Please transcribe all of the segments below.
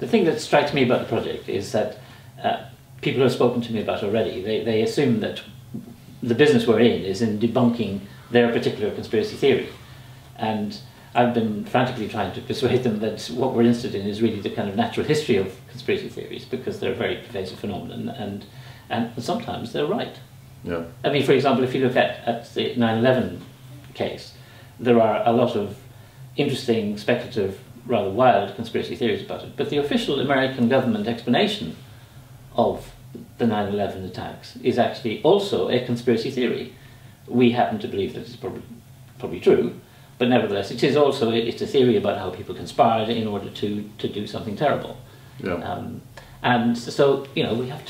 The thing that strikes me about the project is that people who have spoken to me about it already, they assume that the business we're in is in debunking their particular conspiracy theory. And I've been frantically trying to persuade them that what we're interested in is really the kind of natural history of conspiracy theories, because they're a very pervasive phenomenon, and sometimes they're right. Yeah. I mean, for example, if you look at the 9/11 case, there are a lot of interesting, speculative, rather wild conspiracy theories about it. But the official American government explanation of the 9/11 attacks is actually also a conspiracy theory. We happen to believe that it's probably true, but nevertheless, it is also it's a theory about how people conspired in order to do something terrible. Yeah. And so, you know, we have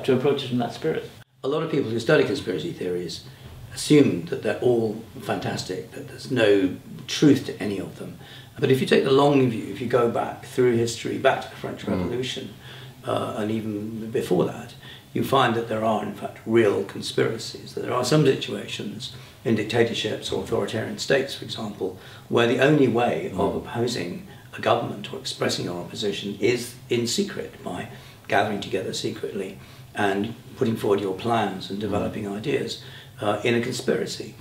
to approach it in that spirit. A lot of people who study conspiracy theories assume that they're all fantastic, that there's no truth to any of them. But if you take the long view, if you go back through history, back to the French Revolution, and even before that, you find that there are in fact real conspiracies, that there are some situations in dictatorships or authoritarian states, for example, where the only way of opposing a government or expressing your opposition is in secret, by gathering together secretly and putting forward your plans and developing ideas in a conspiracy.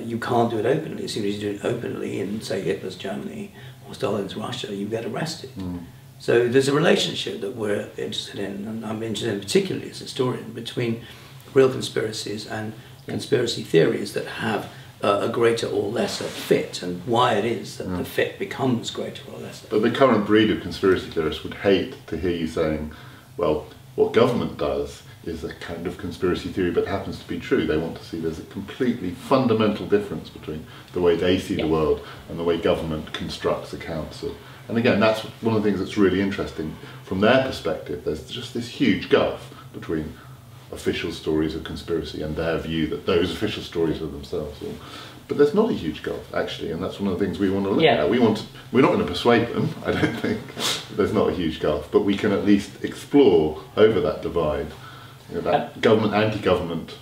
You can't do it openly. As soon as you do it openly in, say, Hitler's Germany or Stalin's Russia, you get arrested. So there's a relationship that we're interested in, and I'm interested in particularly as a historian, between real conspiracies and conspiracy theories that have a greater or lesser fit, and why it is that the fit becomes greater or lesser. But the current breed of conspiracy theorists would hate to hear you saying, well, what government does is a kind of conspiracy theory but happens to be true. They want to see there's a completely fundamental difference between the way they see the world and the way government constructs accounts of. And again, that's one of the things that's really interesting. From their perspective, there's just this huge gulf between official stories of conspiracy and their view that those official stories are themselves. But there's not a huge gulf, actually, and that's one of the things we want to look at. We're not going to persuade them, I don't think. There's not a huge gulf, but we can at least explore over that divide. You know, that government, anti-government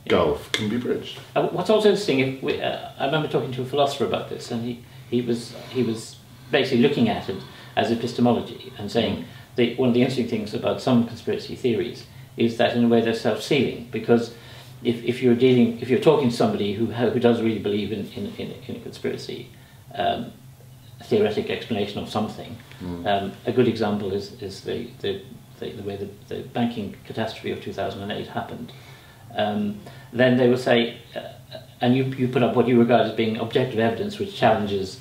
gulf can be bridged. What's also interesting, I remember talking to a philosopher about this, and he was basically looking at it as epistemology and saying that one of the interesting things about some conspiracy theories is that in a way they're self-sealing, because if you're talking to somebody who does really believe in a conspiracy, a theoretic explanation of something, a good example is the way the banking catastrophe of 2008 happened. Then they will say, and you put up what you regard as being objective evidence which challenges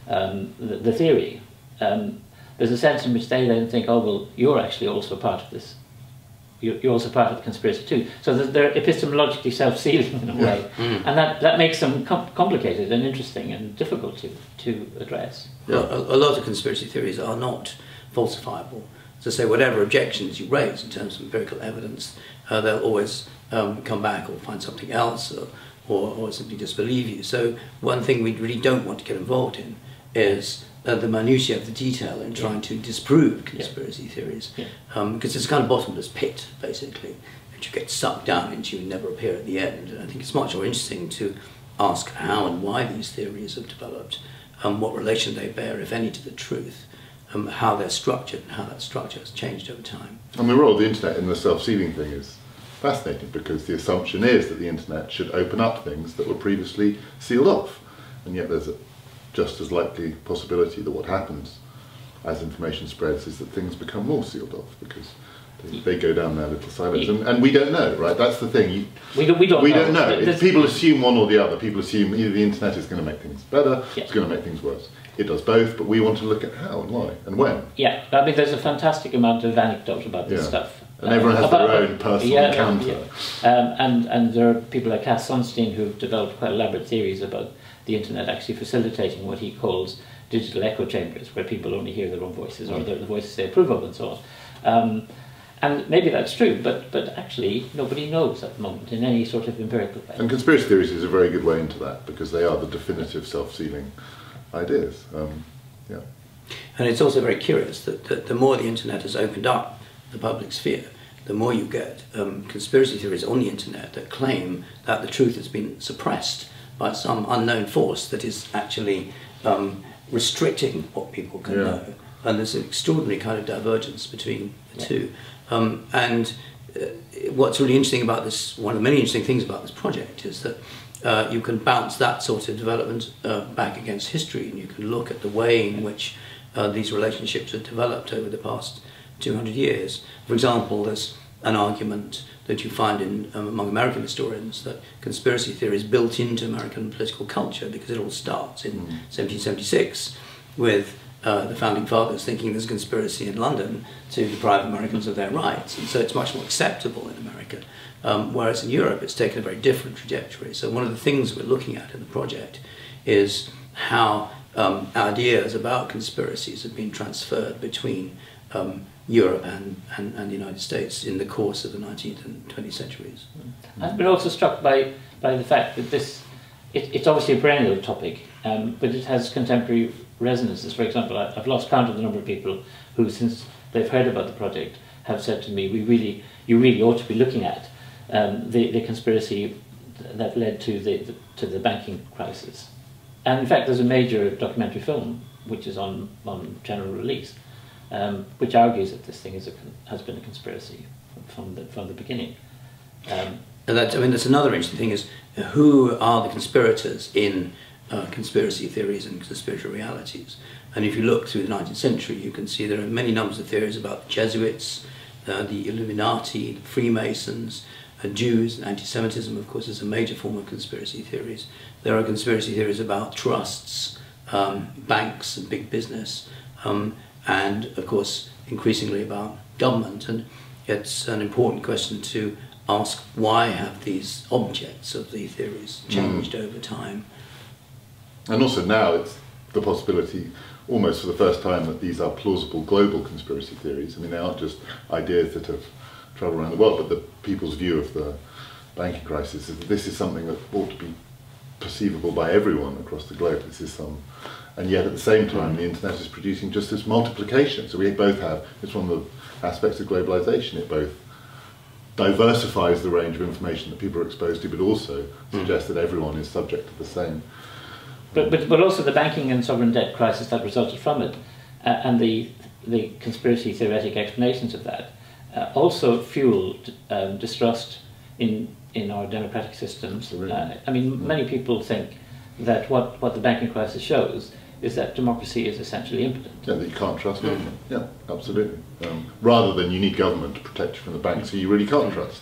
the theory. There's a sense in which they then think, oh well, you're actually also part of this. You're also part of the conspiracy too. So they're epistemologically self-sealing in a way, and that makes them complicated and interesting and difficult to address. A lot of conspiracy theories are not falsifiable. So say whatever objections you raise in terms of empirical evidence, they'll always come back or find something else or simply disbelieve you. So one thing we really don't want to get involved in is the minutiae of the detail in trying to disprove conspiracy theories, because it's a kind of bottomless pit, basically, that you get sucked down into and never appear at the end. And I think it's much more interesting to ask how and why these theories have developed, what relation they bear, if any, to the truth, how they're structured and how that structure has changed over time. And the role of the internet in the self-sealing thing is fascinating, because the assumption is that the internet should open up things that were previously sealed off, and yet there's a just as likely possibility that what happens as information spreads is that things become more sealed off, because they go down their little silos, and we don't know, right? That's the thing. We don't know. People assume one or the other. People assume either the internet is going to make things better, it's going to make things worse. It does both, but we want to look at how and why and when. Yeah, I mean, there's a fantastic amount of anecdote about this stuff. And everyone has their own personal encounter. And there are people like Cass Sunstein who've developed quite elaborate theories about the internet actually facilitating what he calls digital echo chambers, where people only hear their own voices or the voices they approve of and so on. And maybe that's true, but actually nobody knows at the moment in any sort of empirical way. And conspiracy theories is a very good way into that, because they are the definitive self-sealing ideas. And it's also very curious that the more the internet has opened up the public sphere, the more you get conspiracy theories on the internet that claim that the truth has been suppressed by some unknown force that is actually restricting what people can know, and there's an extraordinary kind of divergence between the two. What's really interesting about this, one of the many interesting things about this project, is that you can bounce that sort of development back against history, and you can look at the way in which these relationships have developed over the past 200 years. For example, there's an argument that you find among American historians that conspiracy theory is built into American political culture, because it all starts in 1776 with the founding fathers thinking there's a conspiracy in London to deprive Americans of their rights, and so it's much more acceptable in America. Whereas in Europe it's taken a very different trajectory. So one of the things we're looking at in the project is how ideas about conspiracies have been transferred between Europe and the United States in the course of the 19th and 20th centuries. I've been also struck by the fact that it's obviously a perennial topic, but it has contemporary resonances. For example, I've lost count of the number of people who, since they've heard about the project, have said to me, you really ought to be looking at the conspiracy that led to the banking crisis. And in fact, there's a major documentary film which is on general release, which argues that this thing has been a conspiracy from the beginning. That's another interesting thing, is who are the conspirators in conspiracy theories and conspiratorial realities. And if you look through the 19th century, you can see there are many numbers of theories about the Jesuits, the Illuminati, the Freemasons, Jews. Anti-Semitism, of course, is a major form of conspiracy theories. There are conspiracy theories about trusts, banks and big business, and of course increasingly about government. And it's an important question to ask, why have these objects of the theories changed over time? And also now it's the possibility, almost for the first time, that these are plausible global conspiracy theories. I mean, they aren't just ideas that have travelled around the world, but the people's view of the banking crisis is that this is something that ought to be perceivable by everyone across the globe. And yet at the same time, the internet is producing just this multiplication. So we both have, it's one of the aspects of globalization, it both diversifies the range of information that people are exposed to, but also suggests that everyone is subject to the same. But also the banking and sovereign debt crisis that resulted from it, and the conspiracy theoretic explanations of that, also fueled distrust in our democratic systems. I mean, many people think that what the banking crisis shows is that democracy is essentially impotent. Yeah, that you can't trust government. Yeah, absolutely. Rather than you need government to protect you from the banks, who you really can't trust.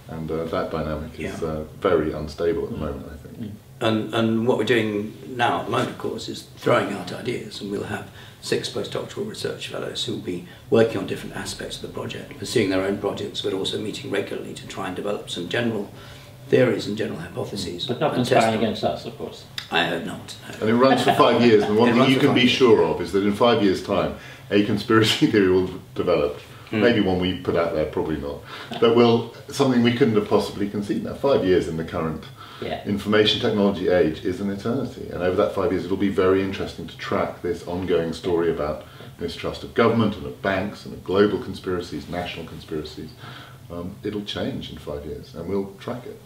And that dynamic is very unstable at the moment, I think. And what we're doing now at the moment, of course, is throwing out ideas, and we'll have 6 postdoctoral research fellows who will be working on different aspects of the project, pursuing their own projects, but also meeting regularly to try and develop some general theories and general hypotheses. But not conspiring against us, of course. I hope not. No. And it runs for 5 years, and one thing you can be sure of is that in 5 years' time, a conspiracy theory will develop. Maybe one we put out there, probably not. But something we couldn't have possibly conceived now. 5 years in the current information technology age is an eternity. And over that 5 years, it'll be very interesting to track this ongoing story about mistrust of government and of banks and of global conspiracies, national conspiracies. It'll change in 5 years, and we'll track it.